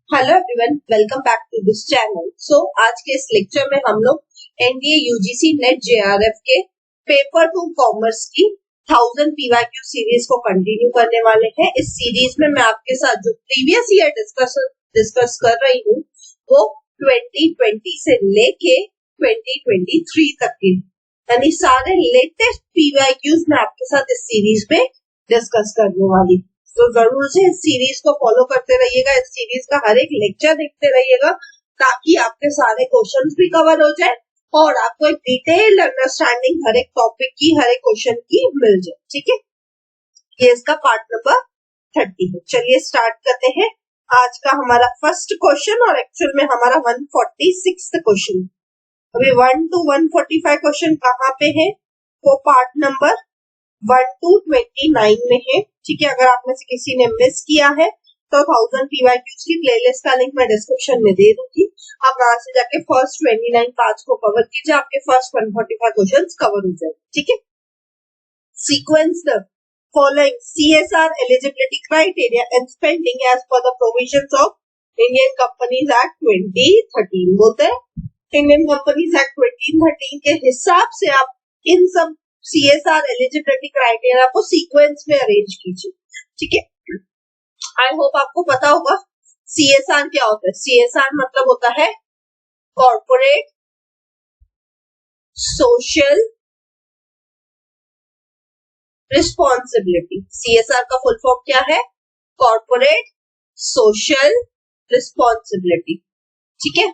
Hello everyone, welcome back to this channel. आज के इस लेक्चर में हम लोग एनडीए यूजीसी नेट जेआरएफ के पेपर 2 कॉमर्स की 1000 पीवाईक्यू सीरीज को कंटिन्यू करने वाले हैं। इस सीरीज में मैं आपके साथ जो प्रीवियस ईयर डिस्कस कर रही हूँ वो 2020 से लेके 2023 तक के यानी सारे लेटेस्ट पीवाईक्यूज मैं आपके साथ इस सीरीज में डिस्कस करने वाली। तो जरूर से इस सीरीज को फॉलो करते रहिएगा, इस सीरीज का हर एक लेक्चर देखते रहिएगा ताकि आपके सारे क्वेश्चंस भी कवर हो जाए और आपको एक डिटेल्ड अंडरस्टैंडिंग हर एक टॉपिक की, हर एक क्वेश्चन की मिल जाए। ठीक है, ये इसका पार्ट नंबर 30 है। चलिए स्टार्ट करते हैं आज का हमारा फर्स्ट क्वेश्चन और एक्चुअल में हमारा 146 क्वेश्चन। अभी 1 to 145 क्वेश्चन कहाँ पे है वो पार्ट नंबर 1 to 29 में है। ठीक है, अगर आप में से किसी ने मिस किया है तो 1000 पीवाईक्यूज की प्लेलिस्ट का लिंक मैं डिस्क्रिप्शन में दे दूंगी। आप वहां से जाके फर्स्ट 29 पार्ट्स को कवर कीजिए, आपके फर्स्ट 145 क्वेश्चंस कवर हो जाए। ठीक है, sequence the following CSR eligibility criteria and spending as per the provisions of Indian Companies Act 2013। बोलते हैं इंडियन कंपनीज एक्ट 2013 के हिसाब से आप इन सब CSR एलिजिबिलिटी क्राइटेरिया को सीक्वेंस में अरेंज कीजिए। ठीक है, आई होप आपको पता होगा CSR क्या होता है। CSR मतलब होता है कॉर्पोरेट सोशल रिस्पॉन्सिबिलिटी। CSR का फुल फॉर्म क्या है? Corporate social responsibility. ठीक है,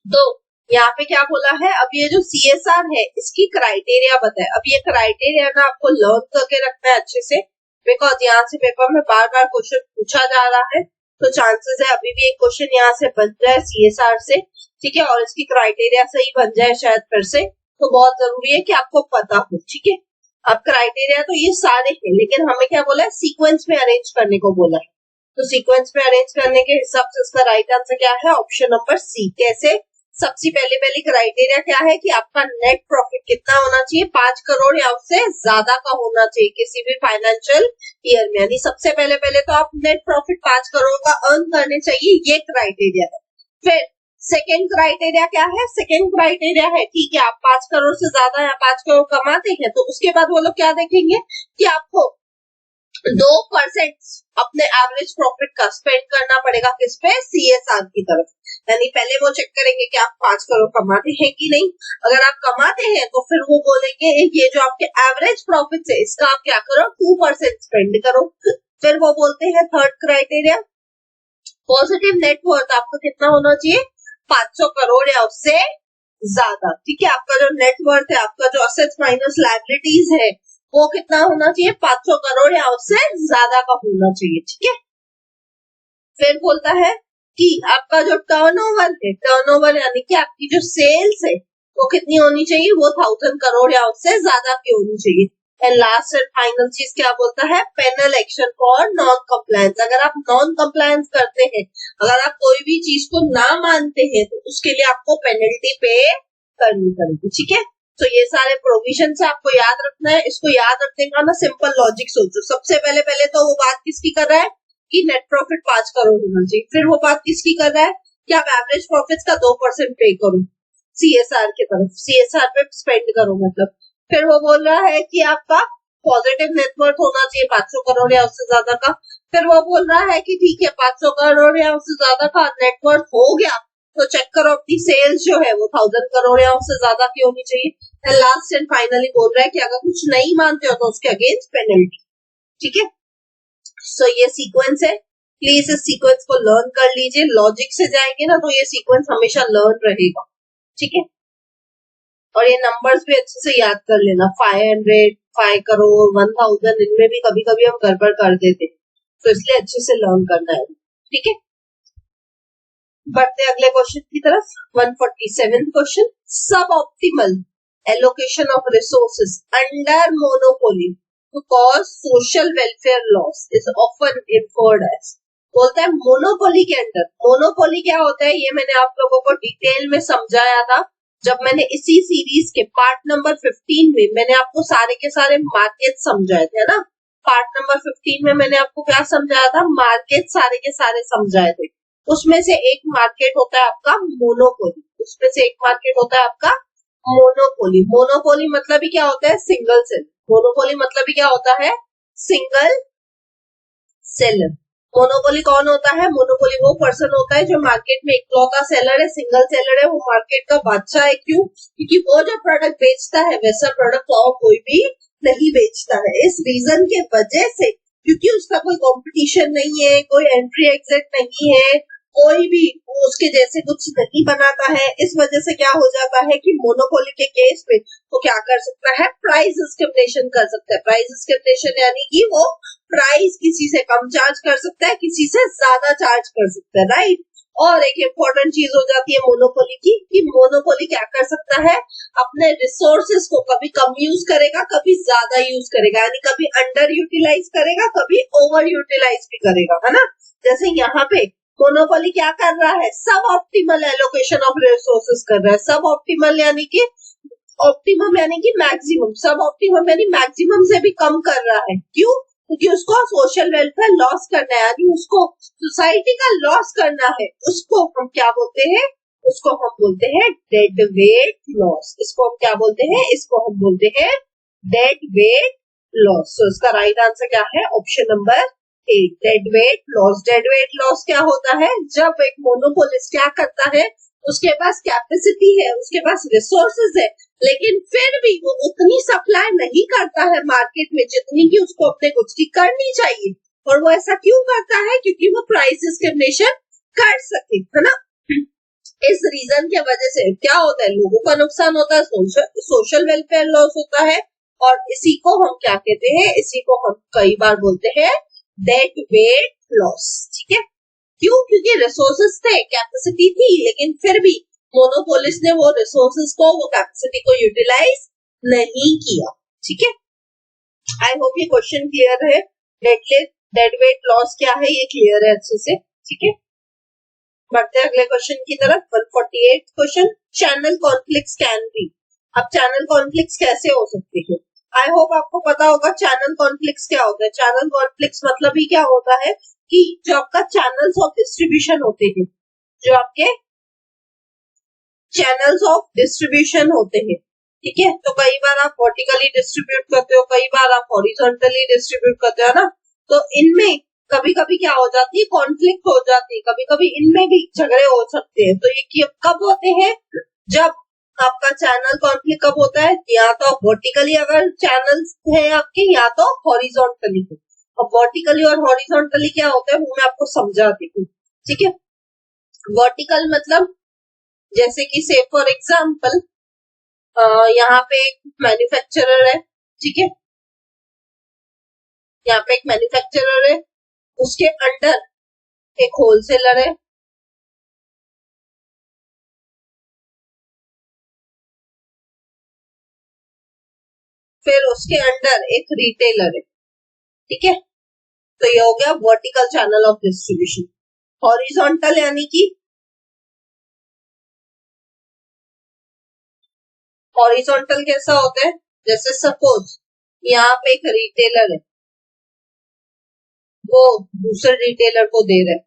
तो यहाँ पे क्या बोला है, अब ये जो CSR है इसकी क्राइटेरिया बताए। अब ये क्राइटेरिया ना आपको लर्न करके रखना है अच्छे से, बिकॉज यहाँ से पेपर में बार बार क्वेश्चन पूछा जा रहा है, तो चांसेस है अभी भी एक क्वेश्चन यहाँ से बन जाए CSR से। ठीक है, और इसकी क्राइटेरिया सही बन जाए शायद फिर से, तो बहुत जरूरी है कि आपको पता हो। ठीक है, अब क्राइटेरिया तो ये सारे हैं, लेकिन हमें क्या बोला है, सीक्वेंस में अरेंज करने को बोला है। तो सीक्वेंस में अरेंज करने के हिसाब से इसका राइट आंसर क्या है? Option number C. कैसे? सबसे पहले क्राइटेरिया क्या है कि आपका नेट प्रॉफिट कितना होना चाहिए? 5 करोड़ या उससे ज्यादा का होना चाहिए किसी भी फाइनेंशियल ईयर में। यानी सबसे पहले तो आप नेट प्रॉफिट 5 करोड़ का अर्न करने चाहिए, ये क्राइटेरिया है। फिर सेकेंड क्राइटेरिया क्या है? सेकेंड क्राइटेरिया है ठीक है, आप 5 करोड़ से ज्यादा या 5 करोड़ कमाते हैं तो उसके बाद वो लोग क्या देखेंगे कि आपको 2% अपने एवरेज प्रॉफिट का स्पेंड करना पड़ेगा किस पे? CSR की तरफ। यानी पहले वो चेक करेंगे कि आप 5 करोड़ कमाते हैं कि नहीं। अगर आप कमाते हैं तो फिर वो बोलेंगे ये जो आपके एवरेज प्रॉफिट है इसका आप क्या करो? 2% स्पेंड करो। फिर वो बोलते हैं थर्ड क्राइटेरिया पॉजिटिव नेटवर्थ आपको कितना होना चाहिए? 500 करोड़ या उससे ज्यादा। ठीक है, आपका जो नेटवर्थ है, आपका जो असेट्स माइनस लायबिलिटीज है वो कितना होना चाहिए? 500 करोड़ या उससे ज्यादा का होना चाहिए। ठीक है, फिर बोलता है कि आपका जो टर्नओवर है, टर्नओवर यानी कि आपकी जो सेल्स है वो कितनी होनी चाहिए? वो 1000 करोड़ या उससे ज्यादा की होनी चाहिए। एंड लास्ट एंड फाइनल चीज क्या बोलता है? Penal action for non compliance. अगर आप नॉन कंप्लायंस करते हैं, अगर आप कोई भी चीज को ना मानते हैं तो उसके लिए आपको पेनल्टी पे करनी पड़ेगी। ठीक है, तो ये सारे प्रोविजन से आपको याद रखना है। इसको याद रखने का ना सिंपल लॉजिक सोचो। सबसे पहले तो वो बात किसकी कर रहा है कि नेट प्रॉफिट 5 करोड़ होना चाहिए। फिर वो बात किसकी कर रहा है कि आप एवरेज प्रॉफिट का 2% पे करो CSR की तरफ, CSR पे स्पेंड करो मतलब। फिर वो बोल रहा है कि आपका पॉजिटिव नेटवर्थ होना चाहिए 500 करोड़ या उससे ज्यादा का। फिर वो बोल रहा है कि ठीक है 500 करोड़ या उससे ज्यादा का नेटवर्थ हो गया तो चेक करो अपनी सेल्स जो है वो 1000 करोड़ या उससे ज्यादा की होनी चाहिए। लास्ट एंड फाइनली बोल रहा है कि अगर कुछ नहीं मानते हो तो उसके अगेंस्ट पेनल्टी। ठीक है, सो ये सीक्वेंस है, प्लीज इस सीक्वेंस को लर्न कर लीजिए। लॉजिक से जाएंगे ना तो ये सीक्वेंस हमेशा लर्न रहेगा। ठीक है, और ये नंबर्स भी अच्छे से याद कर लेना। 500, 5 करोड़, 1000, इनमें भी कभी कभी हम गड़बड़ कर देते, तो इसलिए अच्छे से लर्न करना है। ठीक है, बढ़ते अगले क्वेश्चन की तरफ। 147 क्वेश्चन, सब optimal allocation of resources under monopoly to cause social welfare loss is often referred as। बोलता है मोनोपोली के अंदर। मोनोपोली क्या होता है ये मैंने आप लोगों को डिटेल में समझाया था जब मैंने इसी सीरीज के पार्ट नंबर 15 में मैंने आपको सारे के सारे मार्केट समझाए थे ना। पार्ट नंबर 15 में मैंने आपको क्या समझाया था? मार्केट सारे के सारे समझाए थे। उसमें से एक मार्केट होता है आपका मोनोपोली, उसमें से एक मार्केट होता है आपका मोनोपोली। मोनोपोली मतलब ही क्या होता है? Single seller. मोनोपोली मतलब ही क्या होता है? Single seller. मोनोपोली कौन होता है? मोनोपोली वो पर्सन होता है जो मार्केट में इकलौता सेलर है, सिंगल सेलर है, वो मार्केट का बादशाह है। क्यों? क्योंकि वो जो प्रोडक्ट बेचता है वैसा प्रोडक्ट और कोई भी नहीं बेचता है। इस रीजन के वजह से, क्योंकि उसका कोई कंपटीशन नहीं है, कोई एंट्री एग्जिट नहीं है, कोई भी उसके जैसे कुछ नहीं बनाता है, इस वजह से क्या हो जाता है कि मोनोपोली के केस में वो क्या कर सकता है? प्राइस डिस्क्रिमिनेशन कर सकता है। प्राइस डिस्क्रिमिनेशन यानी कि वो प्राइस किसी से कम चार्ज कर सकता है, किसी से ज्यादा चार्ज कर सकता है, राइट। और एक इम्पोर्टेंट चीज हो जाती है मोनोपोली की, कि मोनोपोली क्या कर सकता है? अपने रिसोर्सेस को कभी कम यूज करेगा, कभी ज्यादा यूज करेगा, यानी कभी अंडर यूटिलाइज करेगा, कभी ओवर यूटिलाइज भी करेगा, है ना। जैसे यहाँ पे मोनोपोली क्या कर रहा है? सब ऑप्टिमल एलोकेशन ऑफ रिसोर्सेस कर रहा है। सब ऑप्टिमल यानी कि ऑप्टिमम यानी कि मैक्सिमम, सब ऑप्टिमम यानी मैक्सिमम से भी कम कर रहा है। क्यों? क्योंकि उसको सोशल वेलफेयर लॉस करना है, यानी उसको सोसाइटी का लॉस करना है। उसको हम क्या बोलते हैं? उसको हम बोलते हैं डेड वेट लॉस। इसको हम क्या बोलते हैं? इसको हम बोलते हैं डेड वेट लॉस। तो इसका राइट आंसर क्या है? Option number A, dead weight loss. Dead weight loss क्या होता है? जब एक मोनोपोलिस्ट क्या करता है, उसके पास कैपेसिटी है, उसके पास रिसोर्सेज है, लेकिन फिर भी वो उतनी सप्लाई नहीं करता है मार्केट में जितनी की उसको अपने गुड्स की करनी चाहिए। और वो ऐसा क्यों करता है? क्योंकि वो प्राइस डिस्क्रिमिनेशन कर सके, है ना। इस रीजन की वजह से क्या होता है? लोगों का नुकसान होता है, सोशल वेलफेयर लॉस होता है, और इसी को हम क्या कहते हैं? इसी को हम कई बार बोलते हैं डेड वेट लॉस। ठीक है। क्यों? क्योंकि रिसोर्सेस थे, कैपेसिटी थी, लेकिन फिर भी मोनोपोलिस्ट ने वो रिसोर्सेस को, वो कैपेसिटी को यूटिलाइज नहीं किया। ठीक है। आई होप ये क्वेश्चन क्लियर है। डेड वेट लॉस क्या है ये क्लियर है अच्छे से। ठीक है। बढ़ते हैं अगले क्वेश्चन की तरफ। 148 question, channel conflicts can be. अब चैनल कॉन्फ्लिक्ट्स कैसे हो सकते हैं? आई होप आपको पता होगा चैनल कॉन्फ्लिक्ट्स क्या होता है। चैनल कॉन्फ्लिक्ट्स मतलब ही क्या होता है कि जो आपका चैनल्स ऑफ डिस्ट्रीब्यूशन होते हैं, जो आपके चैनल्स ऑफ डिस्ट्रीब्यूशन होते हैं, ठीक है। तो कई बार आप वर्टिकली डिस्ट्रीब्यूट करते हो, कई बार आप हॉरिजॉन्टली डिस्ट्रीब्यूट करते हो ना। तो इनमें कभी कभी क्या हो जाती है? कॉन्फ्लिक्ट हो जाती है, कभी कभी इनमें भी झगड़े हो सकते हैं। तो ये कब होते हैं? जब आपका चैनल कॉन्फ्लिक्ट कब होता है? या तो वर्टिकली अगर चैनल्स है आपके, या तो हॉरिजॉन्टली। अब वर्टिकली और हॉरिजॉन्टली क्या होता है वो मैं आपको समझाती हूँ। ठीक है। वर्टिकल मतलब जैसे कि से फॉर एग्जाम्पल यहाँ पे एक मैन्युफैक्चरर है, ठीक है। यहाँ पे एक मैन्युफैक्चरर है, उसके अंडर एक होलसेलर है, फिर उसके अंडर एक रिटेलर है, ठीक है। तो ये हो गया vertical channel of distribution. Horizontal यानी कि हॉरिजॉन्टल कैसा होता है? जैसे सपोज यहाँ पे एक रिटेलर है, वो दूसरे रिटेलर को दे रहा है,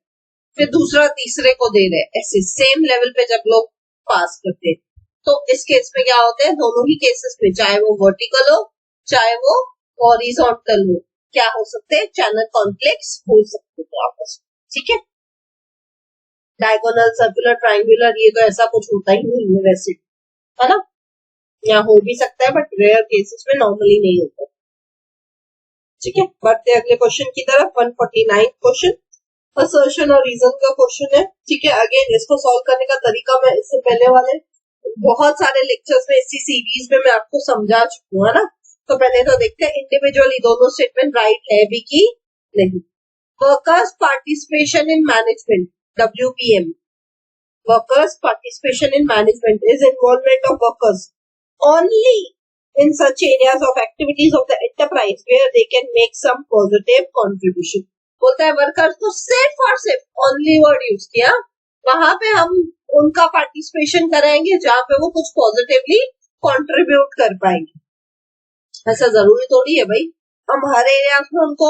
फिर दूसरा तीसरे को दे रहे हैं, ऐसे सेम लेवल पे जब लोग पास करते हैं। तो इस केस में क्या होता है? दोनों ही केसेस में, चाहे वो वर्टिकल हो चाहे वो हॉरिजॉन्टल हो, क्या हो सकते हैं? चैनल कॉन्फ्लिक्ट्स हो सकते हैं आपस में। ठीक है। डायगोनल, सर्कुलर, ट्रायंगुलर, ये तो ऐसा कुछ होता ही नहीं है वैसे, है ना। यहाँ हो भी सकता है बट रेयर केसेस में नॉर्मली नहीं होता। ठीक है। बढ़ते अगले क्वेश्चन की तरफ। 149 क्वेश्चन, असर्शन और रीजन का क्वेश्चन है। ठीक है। अगेन इसको सॉल्व करने का तरीका मैं इससे पहले वाले बहुत सारे लेक्चर्स में, इसी सीरीज में मैं आपको समझा चुकी हूँ, है ना। तो पहले तो देखते हैं इंडिविजुअली दोनों स्टेटमेंट राइट है भी कि नहीं। Workers participation in management, WPM, workers participation in management is involvement of workers only in such areas of activities of the enterprise where they can make some positive contribution। बोलता है workers को सिर्फ और सिर्फ, ओनली वर्ड यूज किया, वहां पे हम उनका पार्टिसिपेशन कराएंगे जहां पे वो कुछ पॉजिटिवली कंट्रीब्यूट कर पाएंगे। ऐसा जरूरी थोड़ी है भाई हम हर एरिया में उनको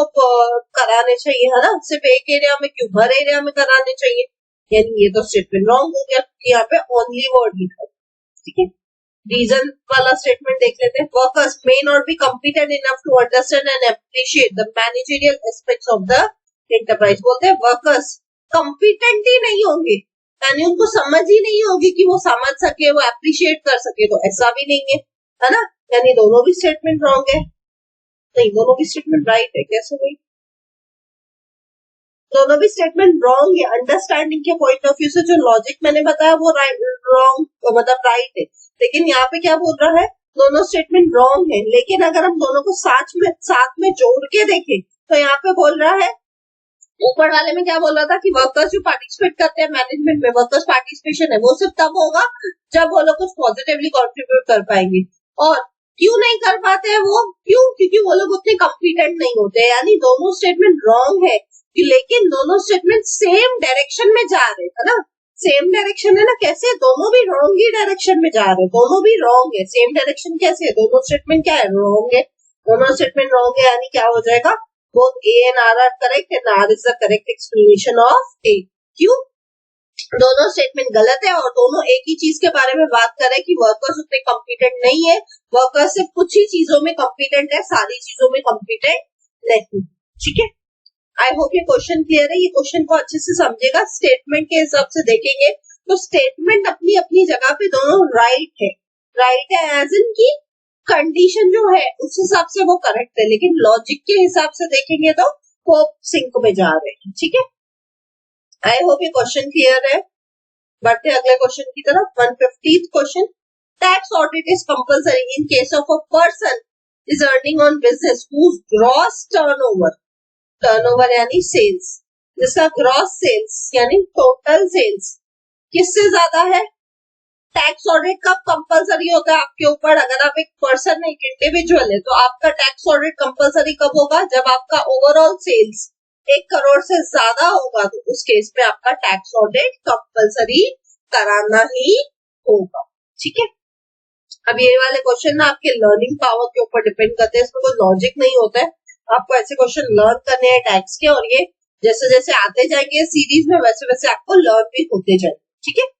कराने चाहिए, है ना। सिर्फ एक एरिया में क्यों, हर एरिया में कराने चाहिए। यानी ये तो स्टेटमेंट रॉन्ग हो गया क्योंकि यहाँ पे ओनली वर्ड लिखा है। ठीक है, रीजन वाला स्टेटमेंट देख लेते हैं। Workers may not be competent enough to understand and appreciate the managerial aspects of the enterprise. बोलते हैं वर्कर्स कॉम्पिटेंट ही नहीं होंगे, यानी उनको समझ ही नहीं होगी कि वो समझ सके, वो एप्रिशिएट कर सके, तो ऐसा भी नहीं है ना, यानी दोनों भी स्टेटमेंट रॉन्ग है। नहीं, दोनों भी स्टेटमेंट राइट है। कैसे नहीं, दोनों भी स्टेटमेंट रॉन्ग है। अंडरस्टैंडिंग के पॉइंट ऑफ व्यू से जो लॉजिक मैंने बताया वो रॉन्ग मतलब राइट है, लेकिन यहाँ पे क्या बोल रहा है, दोनों स्टेटमेंट रॉन्ग है। लेकिन अगर हम दोनों को साथ में जोड़ के देखें तो यहाँ पे बोल रहा है, ऊपर वाले में क्या बोल रहा था कि वर्कर्स जो पार्टिसिपेट करते हैं मैनेजमेंट में, वर्कर्स पार्टिसिपेशन है वो सिर्फ तब होगा जब वो लोग कुछ पॉजिटिवली कंट्रीब्यूट कर पाएंगे। और क्यों नहीं कर पाते हैं वो, क्योंकि वो लोग उतने कॉम्पिटेंट नहीं होते। यानी दोनों स्टेटमेंट रॉन्ग है, लेकिन दोनों स्टेटमेंट सेम डायरेक्शन में जा रहे है ना, सेम डायरेक्शन है ना। कैसे, दोनों भी रॉन्ग ही डायरेक्शन में जा रहे हैं, दोनों भी रॉन्ग है। सेम डायरेक्शन कैसे है, दोनों स्टेटमेंट क्या है, रॉन्ग है। दोनों स्टेटमेंट रॉन्ग है, यानी क्या हो जाएगा, both A and R are correct and R is the correct explanation of A। क्यों, दोनों स्टेटमेंट गलत है और दोनों एक ही चीज के बारे में बात कर रहे हैं कि वर्कर्स उतने कॉम्पिटेंट नहीं है, वर्कर्स सिर्फ कुछ ही चीजों में कॉम्पिटेंट है, सारी चीजों में कॉम्पिटेंट नहीं। ठीक है, आई होप ये क्वेश्चन क्लियर है। ये क्वेश्चन को अच्छे से समझेगा, स्टेटमेंट के हिसाब से देखेंगे तो स्टेटमेंट अपनी अपनी जगह पे दोनों राइट है एज इन की कंडीशन जो है उस हिसाब से वो करेक्ट है, लेकिन लॉजिक के हिसाब से देखेंगे तो वो सिंक में जा रहे हैं। ठीक है, आई होप ये क्वेश्चन क्लियर है। बढ़ते अगले क्वेश्चन की तरफ। 150th question, tax audit is compulsory in case of a person is earning on business whose gross turnover यानी सेल्स, जिसका ग्रॉस सेल्स यानी टोटल सेल्स किससे ज्यादा है। टैक्स ऑडिट कब कंपलसरी होता है आपके ऊपर, अगर आप एक पर्सन एक इंडिविजुअल है तो आपका टैक्स ऑडिट कंपलसरी कब होगा, जब आपका ओवरऑल सेल्स 1 करोड़ से ज्यादा होगा, तो उस केस में आपका टैक्स ऑडिट कंपलसरी कराना ही होगा। ठीक है, अब ये वाले क्वेश्चन ना आपके लर्निंग पावर के ऊपर डिपेंड करते हैं, इसमें कोई लॉजिक नहीं होता है। आपको ऐसे क्वेश्चन लर्न करने हैं टैक्स के, और ये जैसे जैसे आते जाएंगे सीरीज में वैसे वैसे आपको लर्न भी होते जाएंगे। ठीक है,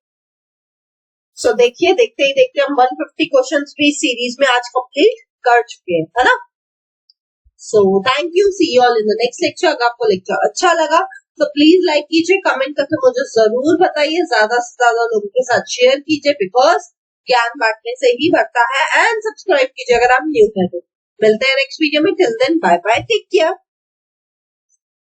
सो देखिए, देखते ही देखते हम 150 क्वेश्चंस भी सीरीज में आज कंप्लीट कर चुके हैं, है ना। So thank you, see you all in the next lecture. अगर आपको लेक्चर अच्छा लगा तो प्लीज लाइक कीजिए, कमेंट करके मुझे जरूर बताइए, ज्यादा से ज्यादा लोगों के साथ शेयर कीजिए, बिकॉज ज्ञान बांटने से ही बढ़ता है। एंड सब्सक्राइब कीजिए अगर आप न्यू हैं तो। मिलते हैं नेक्स्ट वीडियो में, till then bye bye, take care.